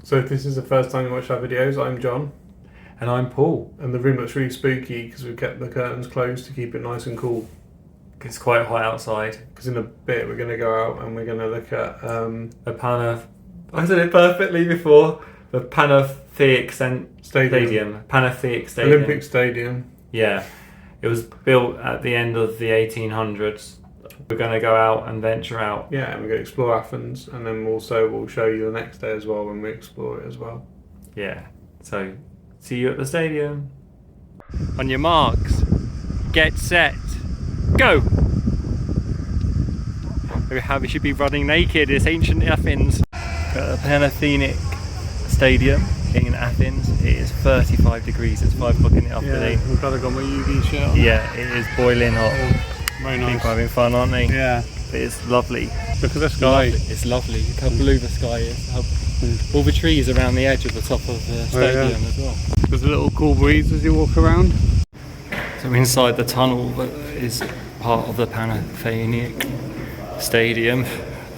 So if this is the first time you watch our videos, I'm John. And I'm Paul. And the room looks really spooky because we've kept the curtains closed to keep it nice and cool. It's quite hot outside. Because in a bit we're going to go out and we're going to look at... I said it perfectly before. The Panathenaic Stadium. Panathenaic Stadium. Olympic Stadium. Yeah. It was built at the end of the 1800s. We're going to go out and venture out. Yeah, and we're going to explore Athens, and then also we'll show you the next day as well when we explore it as well. Yeah. So, see you at the stadium. On your marks, get set, go! Look at how we should be running naked. It's ancient Athens. At the Panathenaic Stadium in Athens, it is 35 degrees. It's 5 o'clock in the afternoon. Yeah, we've got to got my UV shirt on. Yeah, it is boiling hot. Very nice. People having fun, aren't they? Yeah. It's lovely. Look at the sky. It's lovely. Look how blue the sky is. All the trees around the edge of the top of the stadium as well. There's a little cool breeze as you walk around. So inside the tunnel that is part of the Panathenaic Stadium,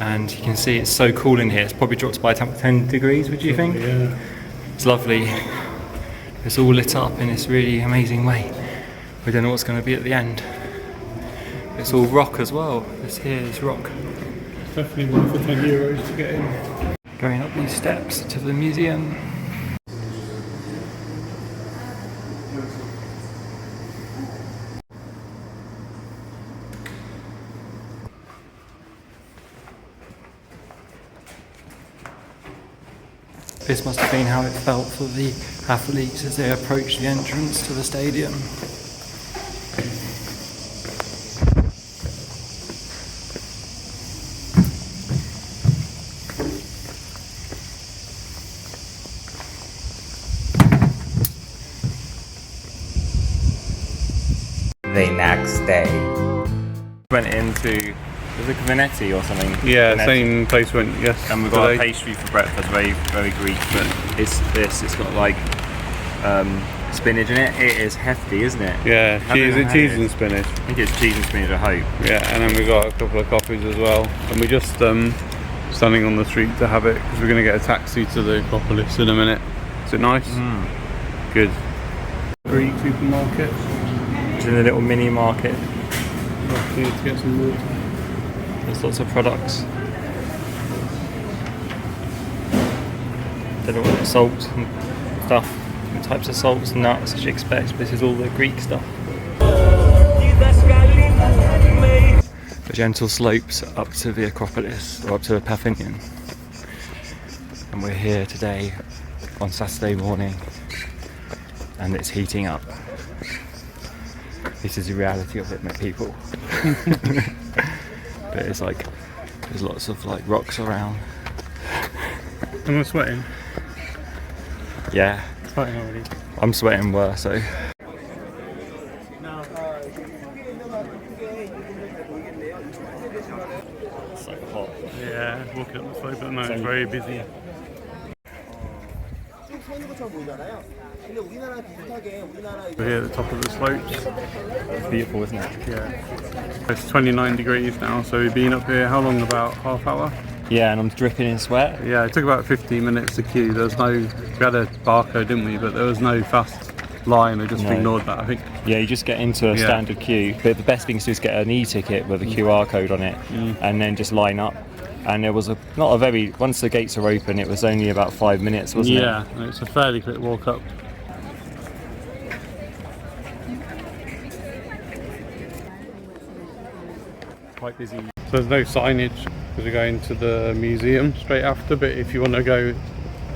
and you can see it's so cool in here. It's probably dropped by 10 degrees, would you think? Yeah. It's lovely. It's all lit up in this really amazing way. We don't know what's going to be at the end. It's all rock as well. This here is rock. It's definitely worth the €10 to get in. Going up these steps to the museum. This must have been how it felt for the athletes as they approached the entrance to the stadium. The next day. Went into, was it Venetti or something? Yeah, Venetti. Same place went, yes. And we've got a pastry for breakfast, very Greek, but it's got like spinach in it. It is hefty, isn't it? Yeah, cheese and spinach. I think it's cheese and spinach, I hope. Yeah, and then we got a couple of coffees as well. And we're just standing on the street to have it because we're going to get a taxi to the Acropolis in a minute. Is it nice? Good. Greek supermarket. It's in a little mini market. Here to get some water. There's lots of products. Don't know what salt and stuff, different types of salts and nuts as you expect, but this is all the Greek stuff. The gentle slopes up to the Acropolis, or up to the Parthenon. And we're here today on Saturday morning, and it's heating up. This is the reality of it, my people. But it's like, there's lots of like rocks around. Am I sweating? Yeah. Sweating already. I'm sweating worse, so. It's so hot. Yeah, walking up the slope at the moment, it's very busy. We're here at the top of the slopes. It's beautiful, isn't it? Yeah. It's 29 degrees now, so we've been up here, how long, about half hour? Yeah, and I'm dripping in sweat. Yeah, it took about 15 minutes to queue. There was no, we had a barcode, didn't we? But there was no fast line, we just ignored that, I think. Yeah, you just get into a standard queue, but the best thing to do is get an e-ticket with a QR code on it, and then just line up. And there was once the gates are open, it was only about 5 minutes, wasn't it? Yeah, and it's a fairly quick walk up. Quite busy. So there's no signage because we're going to the museum straight after, but if you want to go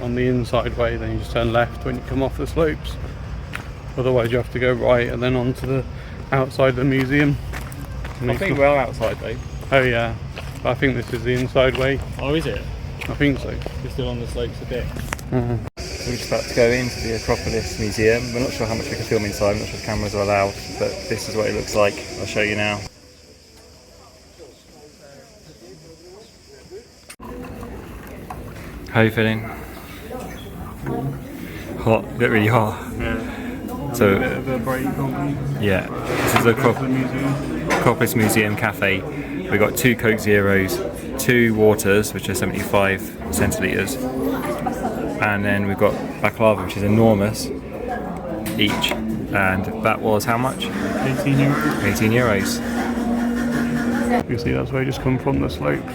on the inside way, then you just turn left when you come off the slopes. Otherwise you have to go right and then onto the outside of the museum. And I think we're outside though. Oh yeah, but I think this is the inside way. Oh, is it? I think so. We're still on the slopes a bit. We're just about to go into the Acropolis Museum. We're not sure how much we can film inside, I'm not sure if cameras are allowed, but this is what it looks like. I'll show you now. How are you feeling? Hot, a bit really hot. Yeah. So, a bit of a break, aren't we? Yeah, this is the Acropolis Museum Cafe. We've got 2 Coke Zeros, 2 waters, which are 75 centilitres, and then we've got baklava, which is enormous each, and that was how much? 18 euros. 18 euros. You can see that's where you just come from the slopes.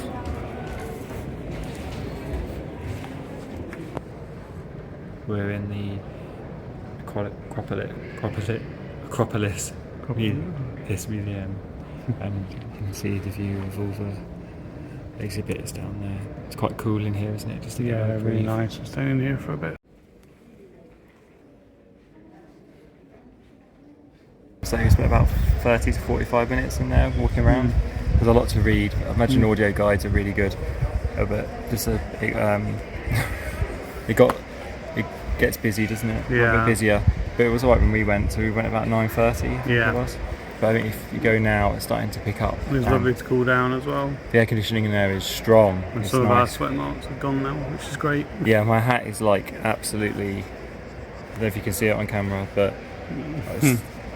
We're in the Acropolis this museum, and you can see the view of all the exhibits down there. It's quite cool in here, isn't it? Just to get a Really breathe. nice. We're staying in here for a bit. So we spent about 30 to 45 minutes in there walking around. There's a lot to read. I imagine audio guides are really good, but just it gets busy, doesn't it? Yeah. A bit busier. But it was alright when we went. So we went about 9:30. Yeah. It was. But I think if you go now, it's starting to pick up. It's lovely to cool down as well. The air conditioning in there is strong. And It's some of our nice. sweat marks are gone now, which is great. Yeah, my hat is like absolutely. I don't know if you can see it on camera, but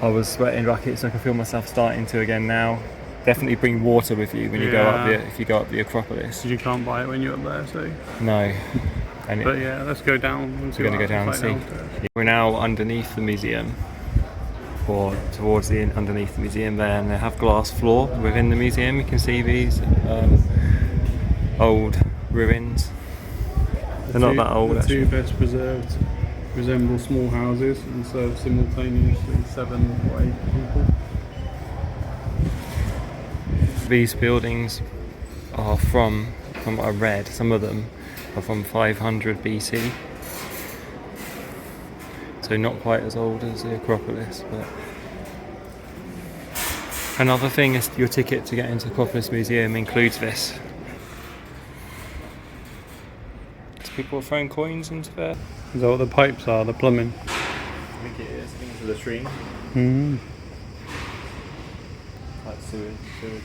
I was sweating buckets. I can feel myself starting to again now. Definitely bring water with you when you go up if you go up the Acropolis. Because you can't buy it when you're up there, so. No. And But yeah, let's go down and see. we're going to go down and see. We're now underneath the museum, or towards the underneath the museum there, and they have glass floor within the museum. You can see these old ruins. They're not that old. The two best preserved resemble small houses and serve simultaneously 7 or 8 people. These buildings are from what I read, some of them are from 500 BC. So not quite as old as the Acropolis, but another thing is your ticket to get into Acropolis Museum includes this. So people are throwing coins into there. Is that what the pipes are, the plumbing? I think it is. I think it's a latrine. Mm. Like sewage, isn't it?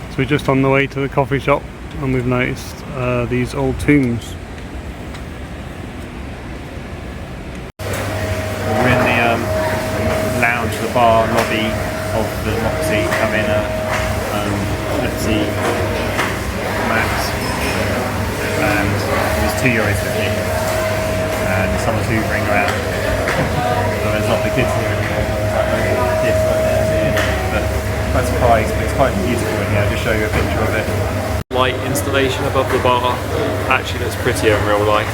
So we're just on the way to the coffee shop and we've noticed these old tombs. We're in the lounge, the bar lobby of the Moxie, having a Pepsi Max, and it's €2.50, and someone's hoovering around. So there's not the kids here anymore. Kids right there, but quite surprised, but it's quite beautiful in here. I'll just show you a picture of it. Light installation above the bar actually looks prettier in real life.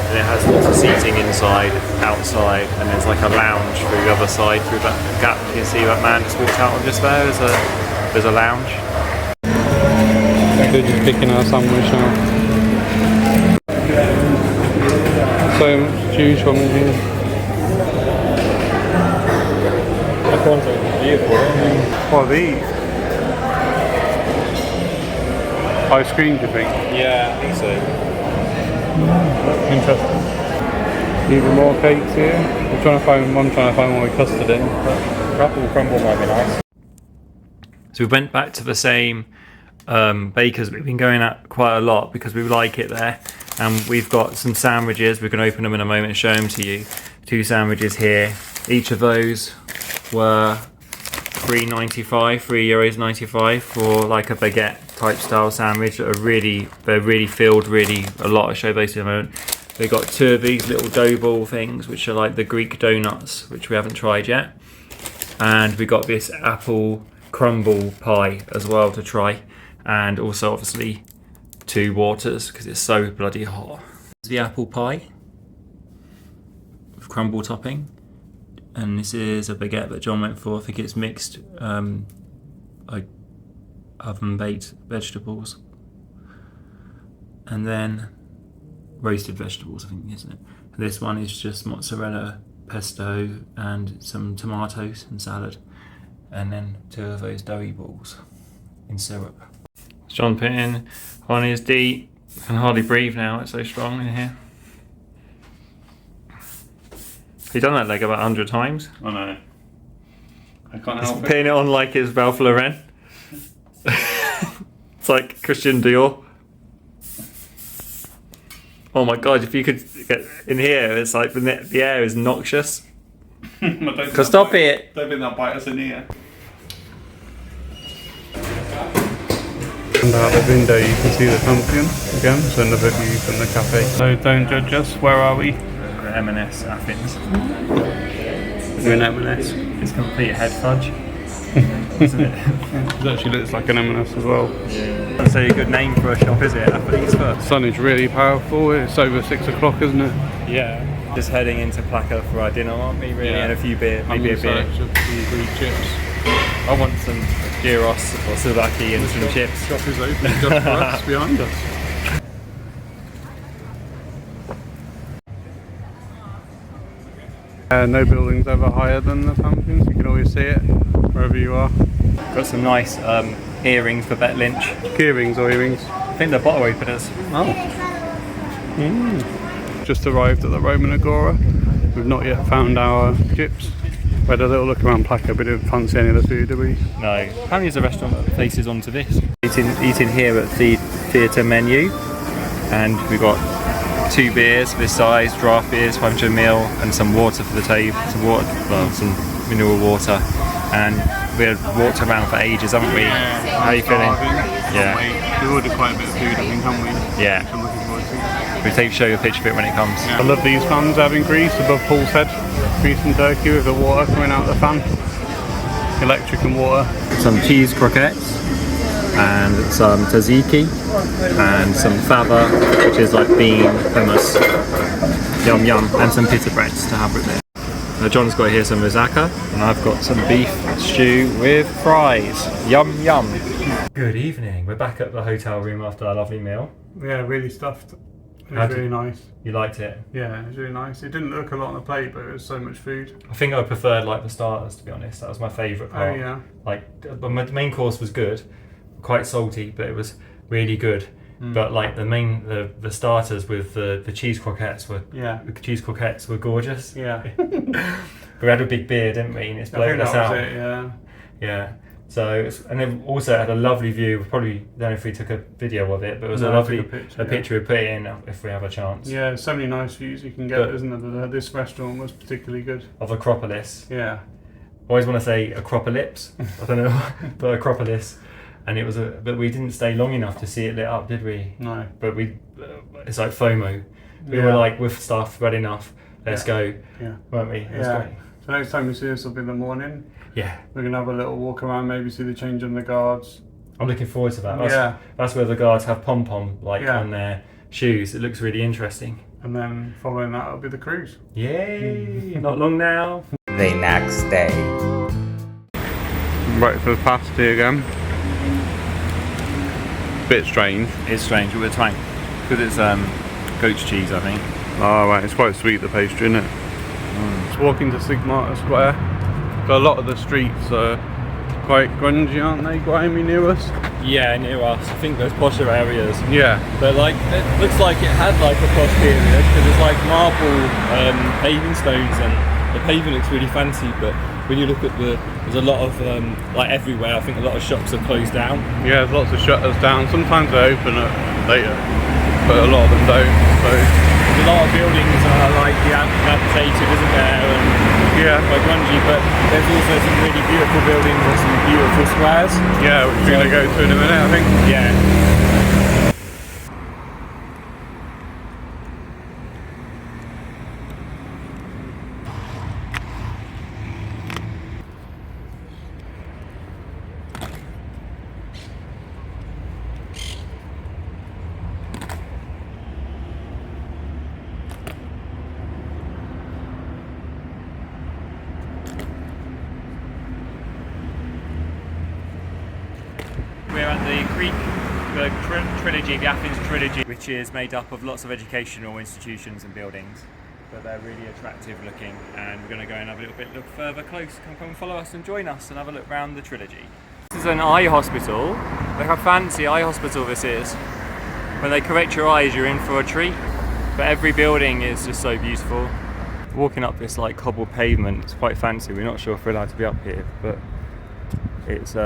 And it has lots of seating inside, outside, and there's like a lounge through the other side, through that gap. You can see that man just walked out on just there. There's a lounge. They're just picking our sandwich now. So much to choose from in here. That one's beautiful, isn't it? What are these? Ice cream, do you think? Yeah, I think so. Interesting. Even more cakes here. I'm trying to find one with custard in. But Apple crumble might be nice. So we went back to the same bakers we've been going at quite a lot because we like it there, and we've got some sandwiches. We can open them in a moment and show them to you. 2 sandwiches here. Each of those were €3.95 for like a baguette type style sandwich. They're really filled, really a lot. I'll show those to you in a moment. They got 2 of these little dough ball things, which are like the Greek donuts, which we haven't tried yet. And we got this apple crumble pie as well to try. And also obviously 2 waters because it's so bloody hot. This is the apple pie with crumble topping. And this is a baguette that John went for. I think it's mixed oven baked vegetables. And then roasted vegetables, I think, isn't it? And this one is just mozzarella, pesto, and some tomatoes and salad. And then 2 of those doughy balls in syrup. John put in on his D. I can hardly breathe now, it's so strong in here. He's done that leg about 100 times. I know. I can't help it. Putting it on like it's Ralph Lauren. It's like Christian Dior. Oh my god, if you could get in here, it's like the air is noxious. Stop it! Don't think they'll bite us in here. And out the window you can see the Pantheon again, so another view from the cafe. So don't judge us, where are we? We're at M&S Athens. We're in M&S. It's complete head fudge, isn't it? It actually looks like an M&S as well. Yeah. That's a good name for a shop, is it? Athlete's The sun is really powerful, it's over 6 o'clock, isn't it? Yeah. Just heading into Plaka for our dinner, aren't we, really? Yeah. And a few beer, maybe a beer. Some Greek chips. I want some gyros or souvlaki and some chips. Shop is open just for us, behind us. No building's ever higher than the Pantheon, so you can always see it wherever you are. Got some nice earrings for Bet Lynch. Key rings or earrings? I think they're bottle openers. Oh. Just arrived at the Roman Agora. We've not yet found our chips. We had a little look around Plaka, but didn't fancy any of the food, did we? No. Apparently there's a restaurant that faces onto this. Eating here at the theatre menu, and we've got 2 beers this size, draft beers, 500ml, and some water for the table, some mineral water. And we've walked around for ages, haven't we? Yeah. How are you feeling? Yeah. We've ordered quite a bit of food, I think, haven't we? Yeah. I'm looking forward to it. We'll show you a picture of it when it comes. Yeah. I love these fans out in Greece, above Paul's head. Greece and Turkey with the water coming out of the fan. Electric and water. Some cheese croquettes, and some tzatziki, and some fava, which is like bean hummus. Yum yum, and some pita breads to have with it. Now John's got here some moussaka, and I've got some beef stew with fries. Yum yum. Good evening. We're back at the hotel room after our lovely meal. Yeah, really stuffed. It was really nice. You liked it? Yeah, it was really nice. It didn't look a lot on the plate, but it was so much food. I think I preferred like the starters, to be honest. That was my favourite part. Oh yeah. Like, but my main course was good, quite salty, but it was really good. But like the starters with the cheese croquettes were gorgeous. Yeah. We had a big beer, didn't we? And it's blown us out. It, yeah. Yeah. So and then also had a lovely view. We probably don't know if we took a video of it, but it was a lovely picture we put in if we have a chance. Yeah, so many nice views you can get, isn't there? This restaurant was particularly good. Of Acropolis. Yeah. I always want to say Acropolis. I don't know, but Acropolis. And it was but we didn't stay long enough to see it lit up, did we? No. But it's like FOMO. We were like, with stuff, read enough, let's go. Yeah. Weren't we? It was great. So next time we see this will be in the morning. Yeah. We're going to have a little walk around, maybe see the change in the guards. I'm looking forward to that. That's where the guards have pom-pom on their shoes. It looks really interesting. And then following that will be the cruise. Yay! Not long now. The next day. Breakfast pasty again. Bit strange. It's strange with a twang. Because it's goat's cheese, I think. Oh right, it's quite sweet, the pastry, isn't it? Just walking to Syntagma Square. Got a lot of the streets are quite grungy, aren't they? Grimy near us. Yeah, near us. I think there's posher areas. Yeah. But like, it looks like it had like a posh period because it's like marble paving stones and the pavement looks really fancy. But when you look at there's a lot of like everywhere. I think a lot of shops are closed down. Yeah, there's lots of shutters down. Sometimes they open up later, but a lot of them don't. So a lot of buildings are like dilapidated, isn't there? And quite grungy, but there's also some really beautiful buildings and some beautiful squares. Yeah, which we're going to go to in a minute, I think. Yeah. We're at the Trilogy, the Athens Trilogy, which is made up of lots of educational institutions and buildings. But they're really attractive looking, and we're going to go and have a little bit look further close. Come and follow us and join us and have a look around the Trilogy. This is an eye hospital. Look how fancy eye hospital this is. When they correct your eyes, you're in for a treat. But every building is just so beautiful. Walking up this like cobbled pavement, it's quite fancy. We're not sure if we're allowed to be up here, but it's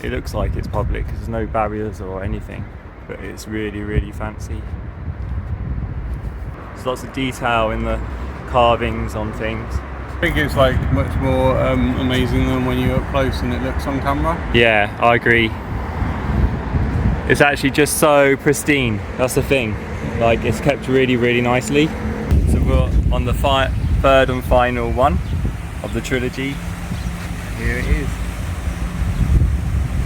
it looks like it's public because there's no barriers or anything, but it's really, really fancy. There's lots of detail in the carvings on things. I think it's like much more amazing than when you're up close and it looks on camera. Yeah, I agree. It's actually just so pristine. That's the thing. Like, it's kept really, really nicely. So we're on the third and final one of the trilogy. Here it is.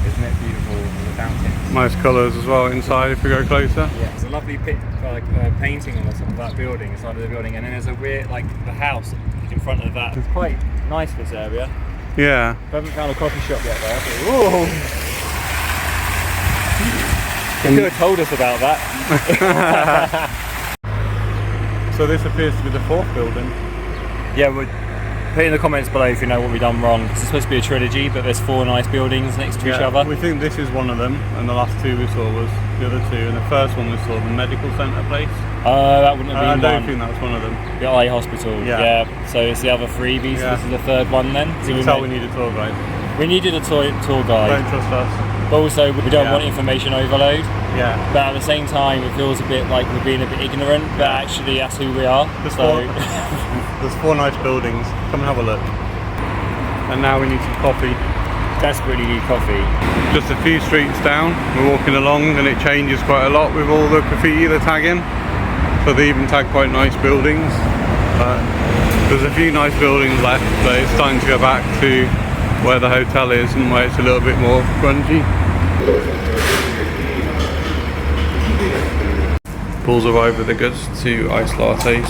Isn't it beautiful with the fountain? Nice colours as well inside if we go closer. Yeah, there's a lovely painting on the top of that building, inside of the building, and then there's a weird, like, the house in front of that. It's quite nice, this area. Yeah. I haven't found a coffee shop yet though. Whoa! You could have told us about that. So this appears to be the fourth building. Yeah, put in the comments below if you know what we've done wrong. It's supposed to be a trilogy, but there's 4 nice buildings next to each other. We think this is one of them, and the last 2 we saw was the other 2, and the first one we saw, the medical centre place. That wouldn't have been I don't one. think that's one of them. The eye hospital. Yeah. So it's the other 3 so Yeah. this is the 3rd one then. So You can tell we need a tour guide. we needed a tour guide. Don't trust us. But also we don't want information overload. Yeah. But at the same time, it feels a bit like we're being a bit ignorant, but actually that's who we are. There's So There's 4 nice buildings. Come and have a look. And now we need some coffee. desperately need coffee. Just a few streets down, we're walking along and it changes quite a lot with all the graffiti they're tagging. So they even tag quite nice buildings. But there's a few nice buildings left, but it's time to go back to where the hotel is and where it's a little bit more grungy. Paul's arrived with the goods, 2 iced lattes.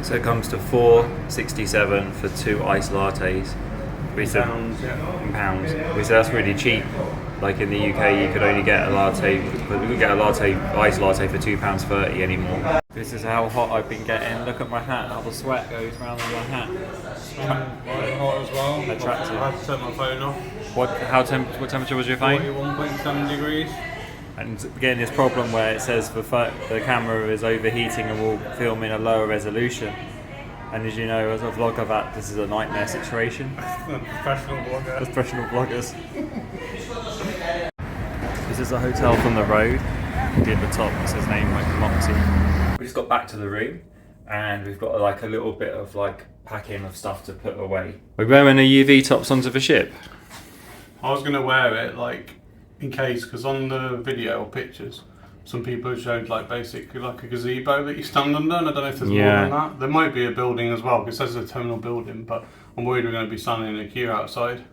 So it comes to $4.67 for 2 iced lattes. Pounds, yeah. In pounds. We said that's really cheap. Like in the UK, you could only get a latte, but we could get a latte, iced latte for £2.30 anymore. This is how hot I've been getting. Look at my hat, how the sweat goes around on my hat. Quite hot as well. Attractive. I had to turn my phone off. What temperature was your phone? 41.7 degrees. And getting this problem where it says the camera is overheating and will film in a lower resolution. And as you know, as a vlogger, this is a nightmare situation. Professional vlogger. Professional vloggers. This is a hotel from the road. At the top, it says name like Moxie. We just got back to the room, and we've got like a little bit of like packing of stuff to put away. We're wearing the UV tops onto the ship. I was going to wear it like in case, because on the video or pictures, some people showed like basically like a gazebo that you stand under, and I don't know if there's more than that. There might be a building as well, because it says a terminal building, but I'm worried we're going to be standing in a queue outside.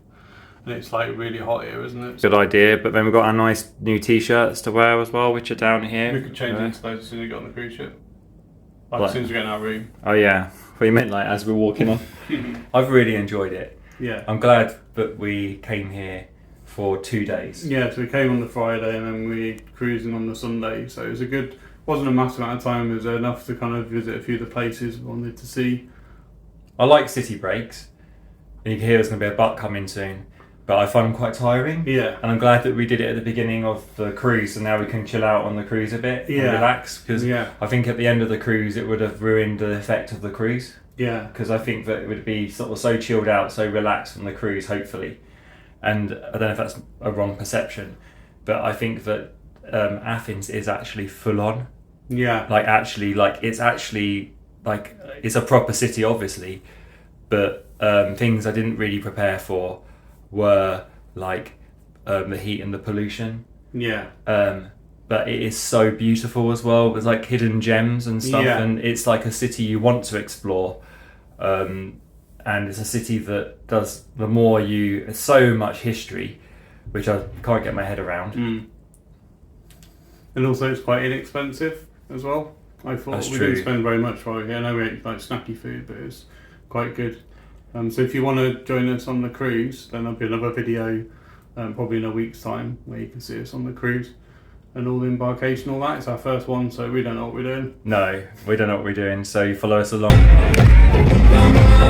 And it's like really hot here, isn't it? Good idea, but then we've got our nice new t-shirts to wear as well, which are down here. We could change into those as soon as we get on the cruise ship. Like as soon as we get in our room. Oh yeah, what you meant like as we're walking on. I've really enjoyed it. Yeah. I'm glad that we came here for 2 days. Yeah, so we came on the Friday and then we cruising on the Sunday. So it was wasn't a massive amount of time, it was enough to kind of visit a few of the places we wanted to see. I like city breaks. And you can hear there's going to be a butt coming soon. But I find them quite tiring. Yeah. And I'm glad that we did it at the beginning of the cruise, so now we can chill out on the cruise a bit and relax. Because I think at the end of the cruise it would have ruined the effect of the cruise. Yeah. Because I think that it would be sort of so chilled out, so relaxed on the cruise, hopefully. And I don't know if that's a wrong perception, but I think that Athens is actually full on. Yeah. It's a proper city, obviously, but things I didn't really prepare for were like the heat and the pollution. Yeah. But it is so beautiful as well. There's like hidden gems and stuff, and it's like a city you want to explore. And it's a city that does, it's so much history, which I can't get my head around. And also it's quite inexpensive as well. I thought we didn't spend very much while we were here. I know we ate like snacky food, but it was quite good. So if you want to join us on the cruise, then there'll be another video probably in a week's time where you can see us on the cruise and all the embarkation, all that. It's our first one, so we don't know what we're doing. No, we don't know what we're doing, so you follow us along.